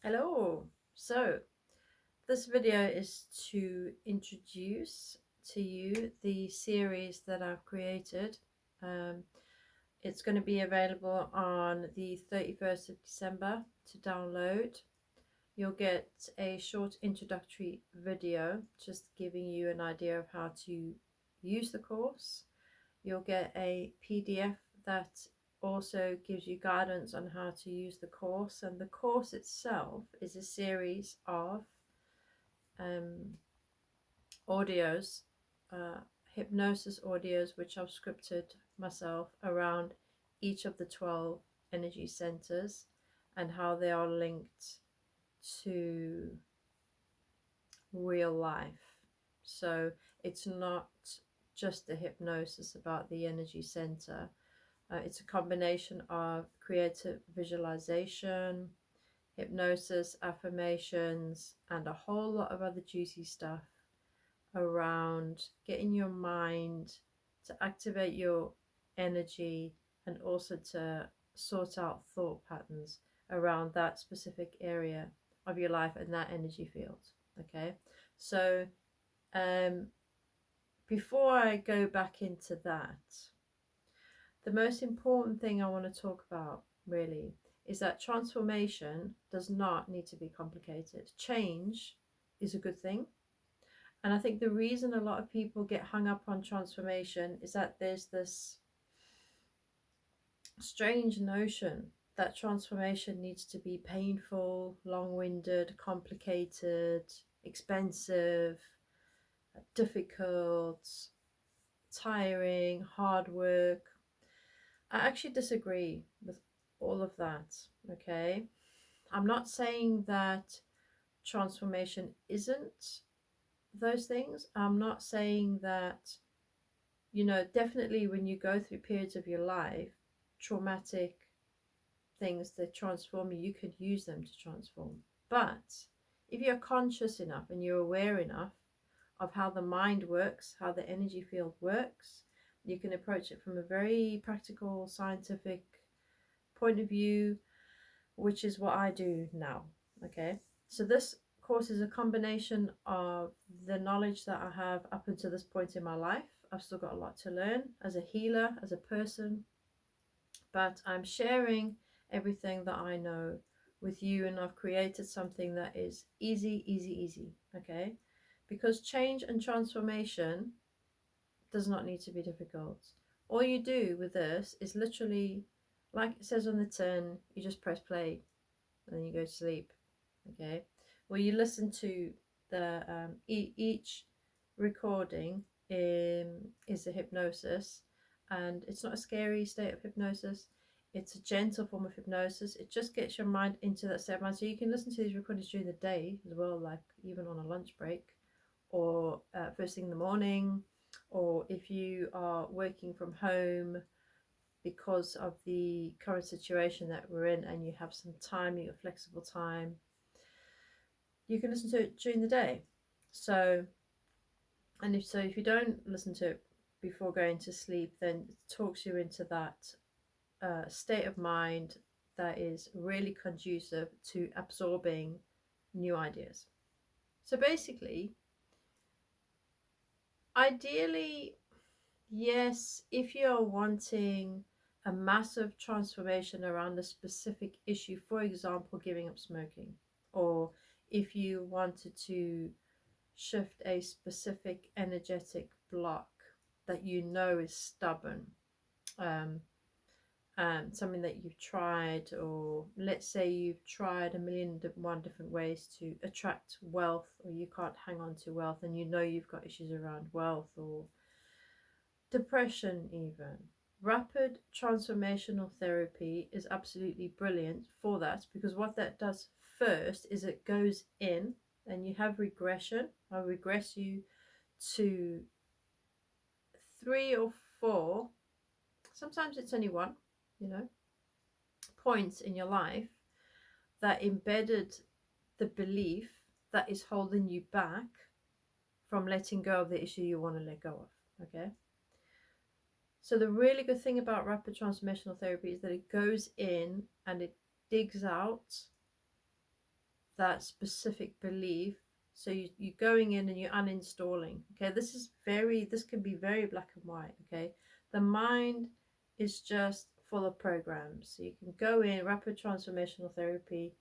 Hello. So this video is to introduce to you the series that I've created. Um, it's going to be available on the 31st of December to download. You'll get a short introductory video just giving you an idea of how to use the course. You'll get a PDF that also gives you guidance on how to use the course, and the course itself is a series of um, audios, hypnosis audios, which I've scripted myself around each of the 12 energy centers and how they are linked to real life. So it's not just the hypnosis about the energy center. It's a combination of creative visualization, hypnosis, affirmations, and a whole lot of other juicy stuff around getting your mind to activate your energy and also to sort out thought patterns around that specific area of your life and that energy field. Okay, so um, before I go back into that, the most important thing I want to talk about really is that transformation does not need to be complicated. Change is a good thing. And I think the reason a lot of people get hung up on transformation is that there's this strange notion that transformation needs to be painful, long winded, complicated, expensive, difficult, tiring, hard work. I actually disagree with all of that, okay? I'm not saying that transformation isn't those things. I'm not saying that, definitely when you go through periods of your life, traumatic things that transform you, you could use them to transform. But if you're conscious enough and you're aware enough of how the mind works, how the energy field works, you can approach it from a very practical, scientific point of view, which is what I do now. Okay, so this course is a combination of the knowledge that I have up until this point in my life. I've still got a lot to learn as a healer, as a person, but I'm sharing everything that I know with you, and I've created something that is easy, easy, easy. Okay, because change and transformation does not need to be difficult. All you do with this is literally, like it says on the tin, you just press play and then you go to sleep. Okay, well, you listen to the each recording is a hypnosis, and it's not a scary state of hypnosis. It's a gentle form of hypnosis. It just gets your mind into that state of mind. So you can listen to these recordings during the day as well, like even on a lunch break, or first thing in the morning, or if you are working from home because of the current situation that we're in and you have some time, you have flexible time, you can listen to it during the day. So, and if you don't listen to it before going to sleep, then it talks you into that state of mind that is really conducive to absorbing new ideas. So basically, ideally, yes, if you're wanting a massive transformation around a specific issue, for example, giving up smoking, or if you wanted to shift a specific energetic block that you know is stubborn, um, and something that you've tried, or let's say you've tried a million one different ways to attract wealth, or you can't hang on to wealth and you know you've got issues around wealth or depression even. Rapid transformational therapy is absolutely brilliant for that, because what that does first is it goes in and you have regression. I regress you to 3 or 4, sometimes it's only one, points in your life that embedded the belief that is holding you back from letting go of the issue you want to let go of. Okay, so the really good thing about rapid transformational therapy is that it goes in and it digs out that specific belief. So you're going in and you're uninstalling. Okay, this can be very black and white. Okay, the mind is just full of programs. So you can go in rapid transformational therapy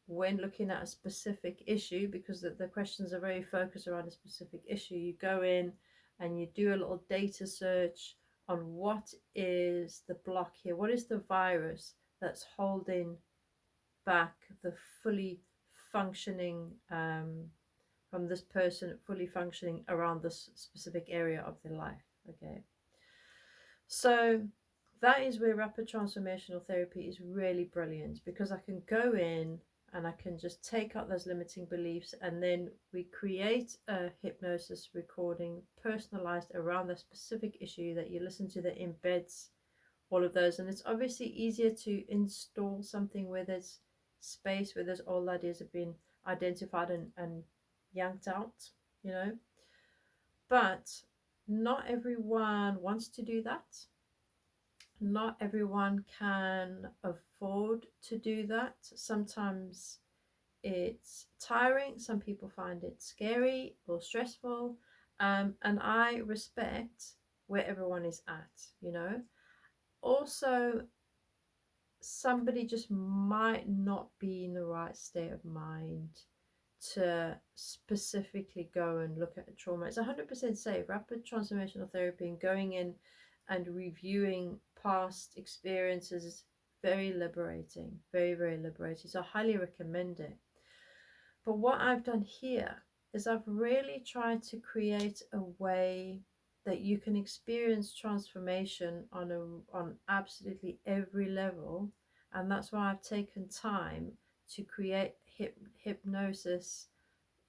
when looking at a specific issue, because the questions are very focused around a specific issue. You go in and you do a little data search on what is the block here, what is the virus that's holding back the fully functioning from this person fully functioning around this specific area of their life. Okay, so that is where rapid transformational therapy is really brilliant, because I can go in and I can just take out those limiting beliefs, and then we create a hypnosis recording personalized around the specific issue that you listen to, that embeds all of those. And it's obviously easier to install something where there's space, where those old ideas have been identified and yanked out, you know. But not everyone wants to do that. Not everyone can afford to do that. Sometimes it's tiring. Some people find it scary or stressful. And I respect where everyone is at, you know. Also, somebody just might not be in the right state of mind to specifically go and look at a trauma. It's 100% safe. Rapid transformational therapy and going in and reviewing past experiences is very liberating, very, very liberating. So I highly recommend it. But what I've done here is I've really tried to create a way that you can experience transformation on absolutely every level. And that's why I've taken time to create hypnosis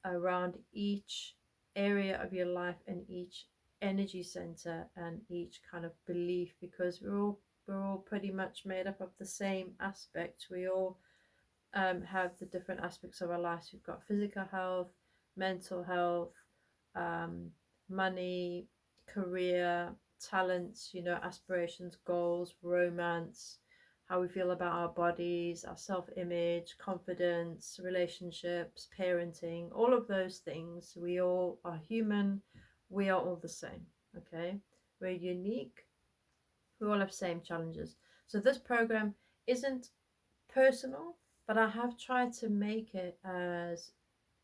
around each area of your life and each energy center and each kind of belief, because we're all pretty much made up of the same aspects. We all have the different aspects of our lives. We've got physical health, mental health, money, career, talents, you know, aspirations, goals, romance, how we feel about our bodies, our self-image, confidence, relationships, parenting, all of those things. We all are human. We are all the same. Okay, we're unique. We all have same challenges. So this program isn't personal, but I have tried to make it as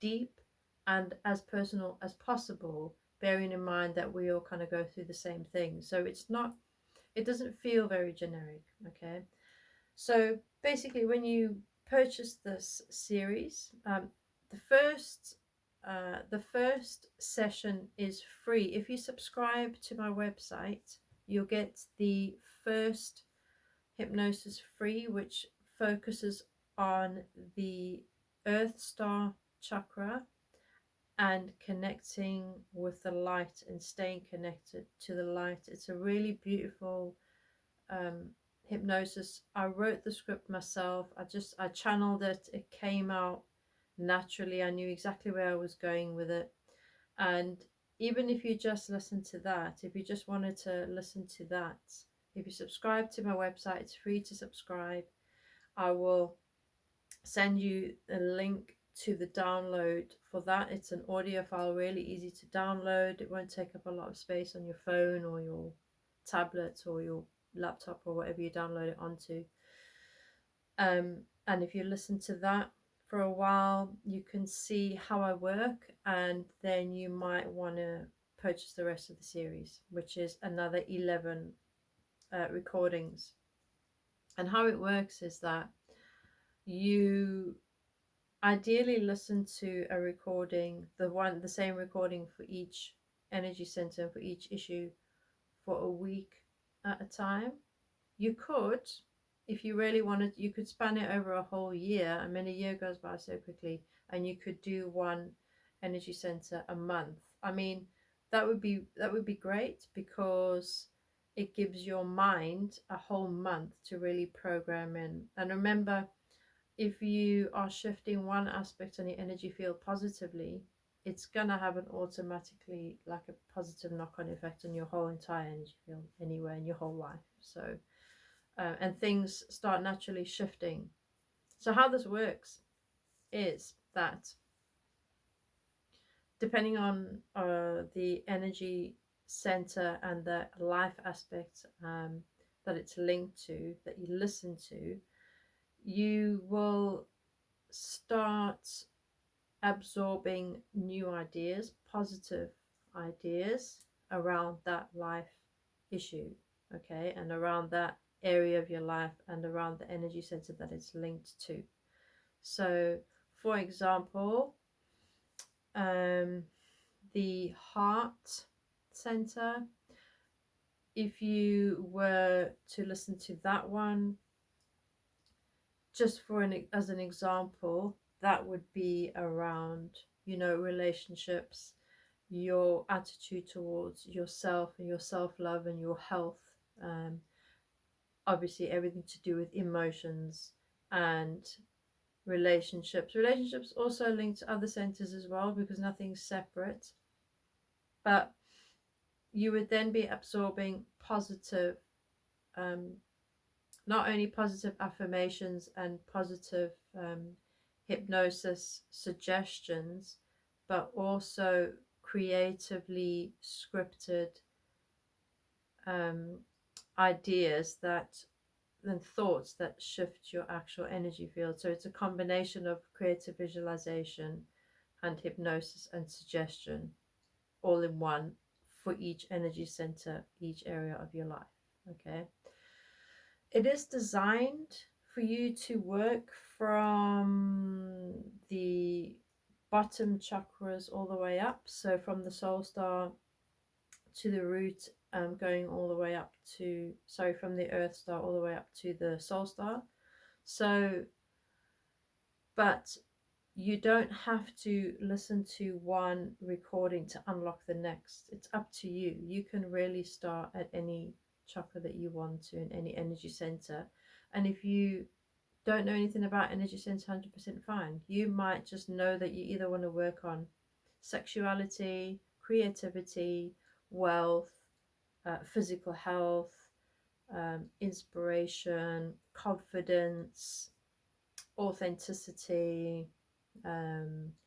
deep and as personal as possible, bearing in mind that we all kind of go through the same thing. So it doesn't feel very generic. Okay, so basically, when you purchase this series, the first session is free. If you subscribe to my website, you'll get the first hypnosis free, which focuses on the Earth Star chakra and connecting with the light and staying connected to the light. It's a really beautiful hypnosis. I wrote the script myself. I channeled it. It came out naturally. I knew exactly where I was going with it. And even if you just listen to that, if you just wanted to listen to that, if you subscribe to my website, it's free to subscribe. I will send you a link to the download for that. It's an audio file, really easy to download. It won't take up a lot of space on your phone or your tablet or your laptop or whatever you download it onto. And if you listen to that for a while, you can see how I work, and then you might want to purchase the rest of the series, which is another 11 recordings. And how it works is that you ideally listen to a recording, the same recording for each energy center, for each issue, for a week at a time. You could, if you really wanted, you could span it over a whole year. I mean, a year goes by so quickly, and you could do one energy center a month. I mean, that would be great, because it gives your mind a whole month to really program in. And remember, if you are shifting one aspect on your energy field positively, it's gonna have an automatically, like, a positive knock-on effect on your whole entire energy field anywhere in your whole life. So and things start naturally shifting. So how this works is that depending on the energy center and the life aspect that it's linked to, that you listen to, you will start absorbing new ideas, positive ideas around that life issue, okay, and around that area of your life and around the energy center that it's linked to. So, for example, um, the heart center, if you were to listen to that one, just for as an example, that would be around, relationships, your attitude towards yourself and your self-love and your health. um, Obviously everything to do with emotions and relationships also linked to other centers as well, because nothing's separate. But you would then be absorbing positive, um, not only positive affirmations and positive hypnosis suggestions, but also creatively scripted um, ideas that and thoughts that shift your actual energy field. So it's a combination of creative visualization and hypnosis and suggestion all in one for each energy center, each area of your life. Okay. It is designed for you to work from the bottom chakras all the way up. So from the soul star to the root, going all the way up to, sorry, from the earth star all the way up to the soul star. So, but you don't have to listen to one recording to unlock the next. It's up to you. You can really start at any chakra that you want to in any energy center. And if you don't know anything about energy center, 100% fine. You might just know that you either want to work on sexuality, creativity, wealth, physical health, inspiration, confidence, authenticity,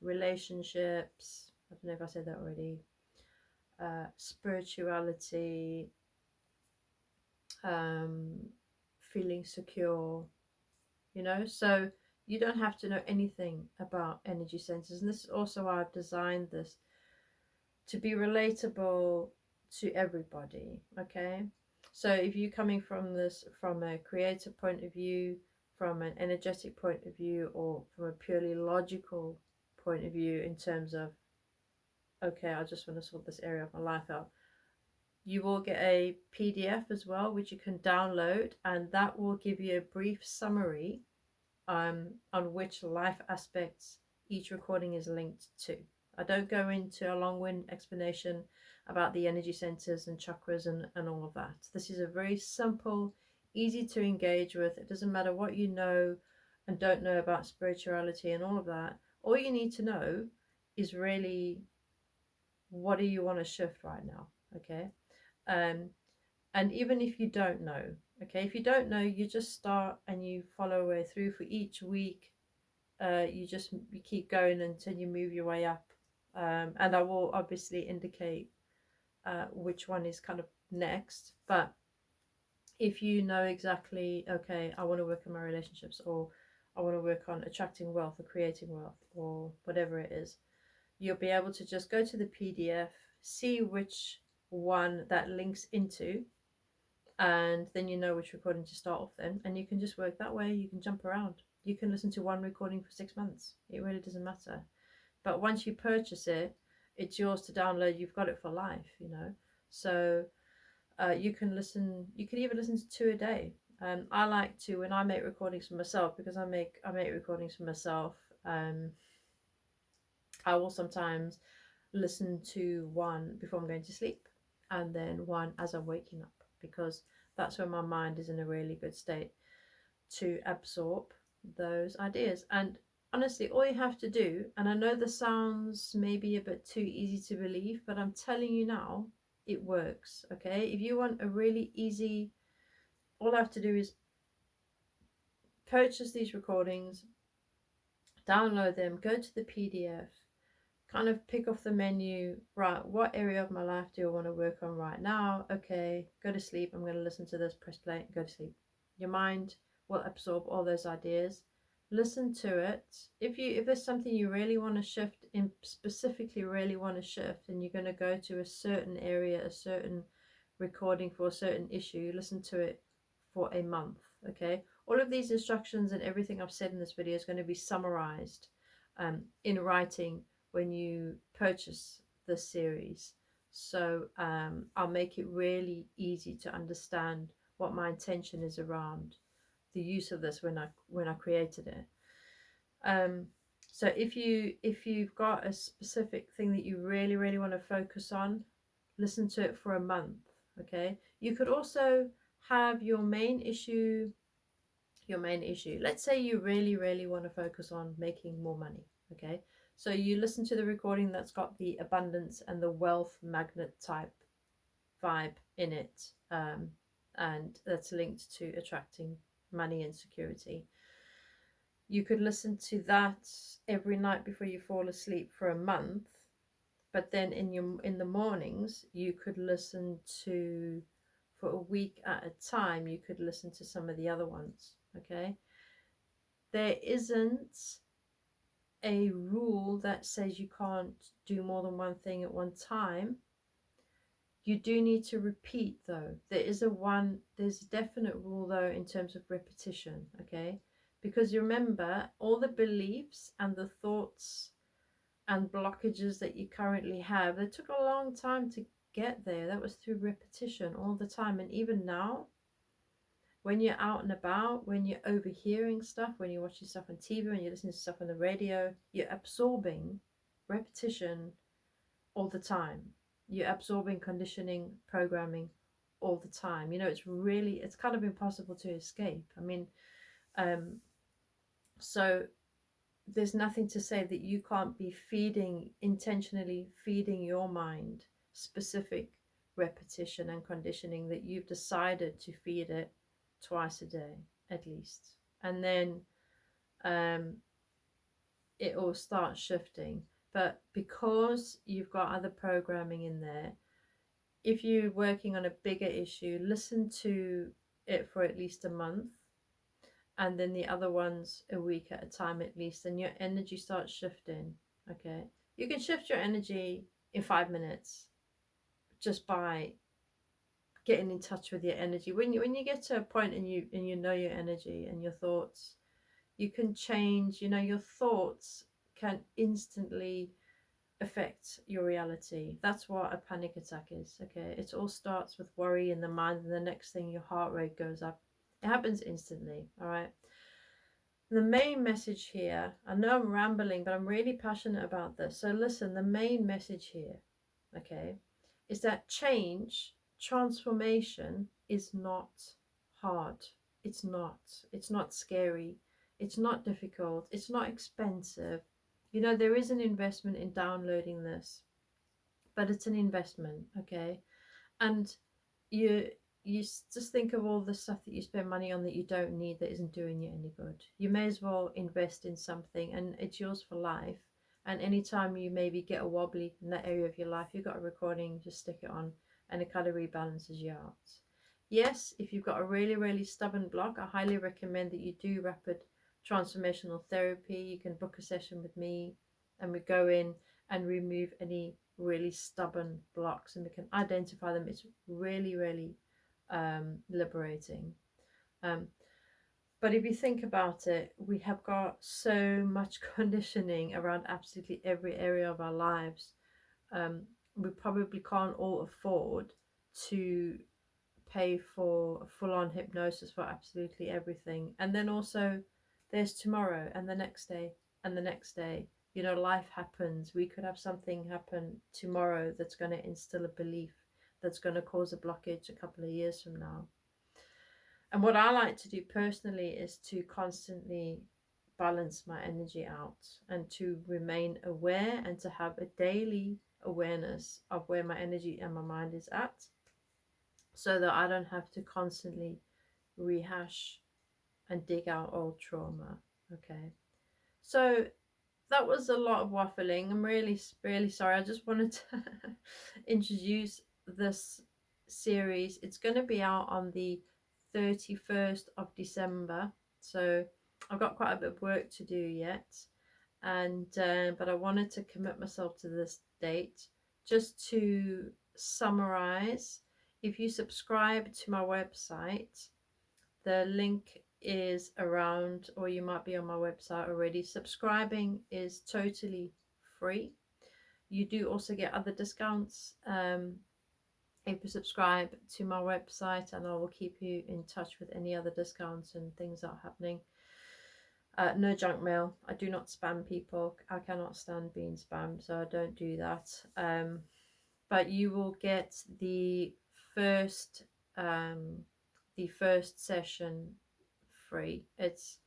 relationships. I don't know if I said that already. Spirituality, um, feeling secure, So you don't have to know anything about energy centers. And this is also why I've designed this to be relatable to everybody, okay? So if you're coming from this from a creative point of view, from an energetic point of view, or from a purely logical point of view in terms of, okay, I just want to sort this area of my life out, you will get a PDF as well, which you can download, and that will give you a brief summary on which life aspects each recording is linked to. I don't go into a long-winded explanation about the energy centers and chakras and all of that. This is a very simple, easy to engage with. It doesn't matter what you know and don't know about spirituality and all of that. All you need to know is really, what do you want to shift right now? Okay. And even if you don't know, okay, if you don't know, you just start and you follow a way through for each week. You keep going until you move your way up. And I will obviously indicate which one is kind of next. But if you know exactly, okay, I want to work on my relationships, or I want to work on attracting wealth or creating wealth or whatever it is, you'll be able to just go to the PDF, see which one that links into, and then you know which recording to start off then, and you can just work that way. You can jump around. You can listen to one recording for 6 months. It really doesn't matter. But once you purchase it, it's yours to download. You've got it for life. So you can listen. You can even listen to 2 a day. I like to, when I make recordings for myself, because I make recordings for myself. I will sometimes listen to one before I'm going to sleep, and then one as I'm waking up, because that's when my mind is in a really good state to absorb those ideas. And honestly, all you have to do, and I know this sounds maybe a bit too easy to believe, but I'm telling you now, it works. Okay, if you want a really easy, all I have to do is purchase these recordings, download them, go to the PDF, kind of pick off the menu, right, what area of my life do I want to work on right now? Okay, go to sleep. I'm going to listen to this, press play, and go to sleep. Your mind will absorb all those ideas. Listen to it. If there's something you really want to shift, in specifically really want to shift, and you're going to go to a certain area, a certain recording for a certain issue, listen to it for a month. Okay, all of these instructions and everything I've said in this video is going to be summarized in writing when you purchase this series. So I'll make it really easy to understand what my intention is around the use of this when I created it. So if you've got a specific thing that you really want to focus on, listen to it for a month. Okay, you could also have your main issue. Let's say you really want to focus on making more money. Okay, so you listen to the recording that's got the abundance and the wealth magnet type vibe in it, and that's linked to attracting money and security. You could listen to that every night before you fall asleep for a month, but then in the mornings you could listen to, for a week at a time, you could listen to some of the other ones. Okay, there isn't a rule that says you can't do more than one thing at one time. You do need to repeat though. There's a definite rule though in terms of repetition. Okay, because you remember all the beliefs and the thoughts and blockages that you currently have, it took a long time to get there. That was through repetition all the time. And even now, when you're out and about, when you're overhearing stuff, when you're watching stuff on TV, when you're listening to stuff on the radio, you're absorbing repetition all the time. You're absorbing conditioning, programming all the time. You know, it's kind of impossible to escape. I mean, so there's nothing to say that you can't be intentionally feeding your mind specific repetition and conditioning that you've decided to feed it twice a day at least. And then it will start shifting. But because you've got other programming in there, if you're working on a bigger issue, listen to it for at least a month, and then the other ones a week at a time at least, and your energy starts shifting. Okay, you can shift your energy in 5 minutes just by getting in touch with your energy. When you get to a point and you know your energy and your thoughts, you can change. You know, your thoughts can instantly affect your reality. That's what a panic attack is. Okay, it all starts with worry in the mind, and the next thing your heart rate goes up. It happens instantly. All right, the main message here, I know I'm rambling, but I'm really passionate about this, so listen. The main message here, okay, is that transformation is not hard. It's not scary, it's not difficult, it's not expensive. You know, there is an investment in downloading this, but it's an investment. Okay, and you just think of all the stuff that you spend money on that you don't need, that isn't doing you any good. You may as well invest in something, and it's yours for life. And anytime you maybe get a wobbly in that area of your life, you've got a recording, just stick it on, and it kind of rebalances you out. Yes, if you've got a really stubborn block, I highly recommend that you do rapid transformational therapy. You can book a session with me, and we go in and remove any really stubborn blocks, and we can identify them. It's really liberating. But if you think about it, we have got so much conditioning around absolutely every area of our lives. We probably can't all afford to pay for full-on hypnosis for absolutely everything. And then also there's tomorrow and the next day and the next day. You know, life happens. We could have something happen tomorrow that's going to instill a belief that's going to cause a blockage a couple of years from now. And what I like to do personally is to constantly balance my energy out and to remain aware and to have a daily awareness of where my energy and my mind is at, so that I don't have to constantly rehash and dig out old trauma. Okay, so that was a lot of waffling. I'm really, really sorry. I just wanted to introduce this series. It's going to be out on the 31st of December. So I've got quite a bit of work to do yet. And but I wanted to commit myself to this date. Just to summarize, if you subscribe to my website, the link is around, or you might be on my website already. Subscribing is totally free. You do also get other discounts if you subscribe to my website, and I will keep you in touch with any other discounts and things that are happening. No junk mail. I do not spam people. I cannot stand being spammed, so I don't do that. But you will get first the first session free. It's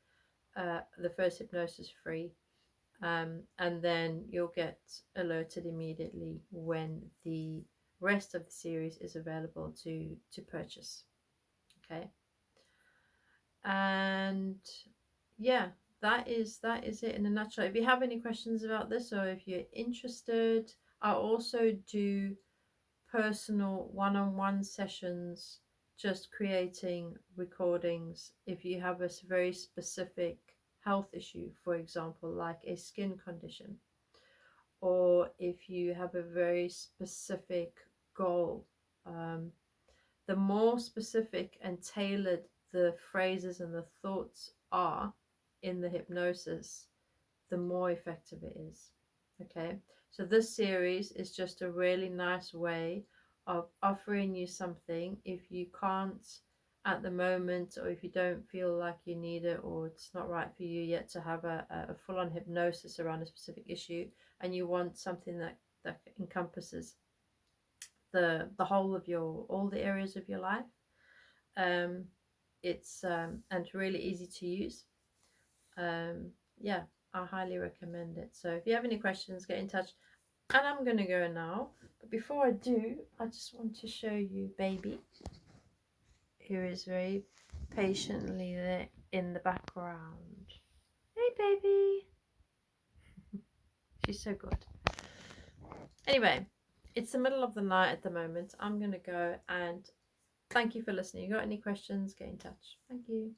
the first hypnosis free, and then you'll get alerted immediately when the rest of the series is available to purchase. Okay, and yeah, that is it in a nutshell. If you have any questions about this, or if you're interested, I also do personal one-on-one sessions, just creating recordings if you have a very specific health issue, for example, like a skin condition, or if you have a very specific goal. The more specific and tailored the phrases and the thoughts are in the hypnosis, the more effective it is. Okay, so this series is just a really nice way of offering you something if you can't at the moment, or if you don't feel like you need it, or it's not right for you yet to have a full-on hypnosis around a specific issue, and you want something that encompasses the whole of all the areas of your life. It's and really easy to use. Yeah, I highly recommend it. So if you have any questions, get in touch. And I'm gonna go now, but before I do, I just want to show you baby, who is very patiently there in the background. Hey baby. She's so good. Anyway, it's the middle of the night at the moment. I'm gonna go, and thank you for listening. You got any questions, get in touch. Thank you.